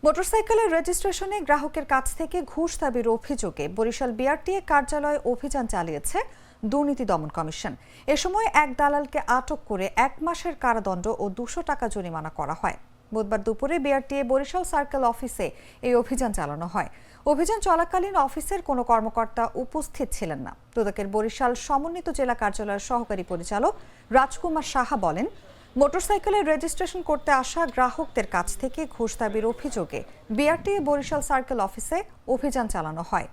মোটরসাইকেলের রেজিস্ট্রেশনে গ্রাহকের কাছ থেকে ঘুষ দাবির অভিযোগে বরিশাল বিআরটিএ কার্যালয়ে অভিযান চালিয়েছে দুর্নীতি দমন কমিশন। এ সময় এক দালালকে আটক করে 1 মাসের কারাদণ্ড ও 200 টাকা জরিমানা করা হয়। বুধবার দুপুরে বিআরটিএ বরিশাল সার্কেল অফিসে এই অভিযান চালানো হয়। অভিযান চলাকালীন অফিসের কোনো কর্মকর্তা উপস্থিত ছিলেন না। দুদকের বরিশাল সমন্বিত জেলা কার্যালয়ের সহকারী পরিচালক রাজকুমার সাহা বলেন, মোটরসাইকেলের রেজিস্ট্রেশন করতে আসা গ্রাহকদের কাছ থেকে ঘুষ দাবির অভিযোগে বিআরটিএ বরিশাল সার্কেল অফিসে অভিযান চালানো হয়।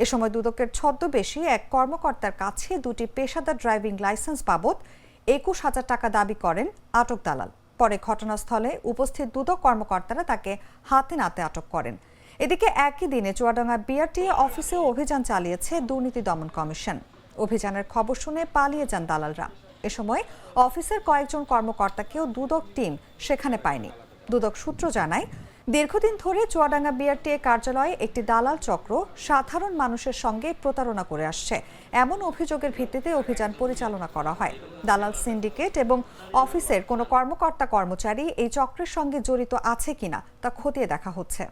এ সময় দুদকের ছদ্মবেশী এক কর্মকর্তার কাছে 2টি পেশাদার ড্রাইভিং লাইসেন্স বাবদ 21,000 টাকা দাবি করেন আটক দালাল। পরে ঘটনাস্থলে উপস্থিত দুদক কর্মকর্তারা তাকে হাতে নাতে আটক করেন। এদিকে একই দিনে চুয়াডাঙ্গা বিআরটিএ অফিসেও অভিযান চালিয়েছে দুর্নীতি দমন কমিশন। অভিযানের খবর শুনে পালিয়ে যান দালালরা। এ সময় অফিসের কয়েকজন কর্মকর্তাকেও দুদক টিম সেখানে পায়নি। দুদক সূত্র জানায়, দীর্ঘদিন ধরে চুয়াডাঙ্গা বিআরটিএ কার্যালয়ে একটি দালাল চক্র সাধারণ মানুষের সঙ্গে প্রতারণা করে আসছে। এমন অভিযোগের ভিত্তিতে অভিযান পরিচালনা করা হয়। দালাল সিন্ডিকেট এবং অফিসের কোনো কর্মকর্তা কর্মচারী এই চক্রের সঙ্গে জড়িত আছে কিনা তা খতিয়ে দেখা হচ্ছে।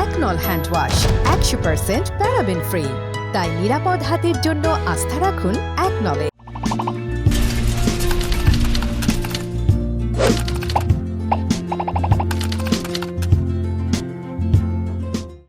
একনল হ্যান্ড ওয়াশ 100% প্যারাবেন ফ্রি, তাই নিরাপদ হাতের জন্য আস্থা রাখুন একনলে।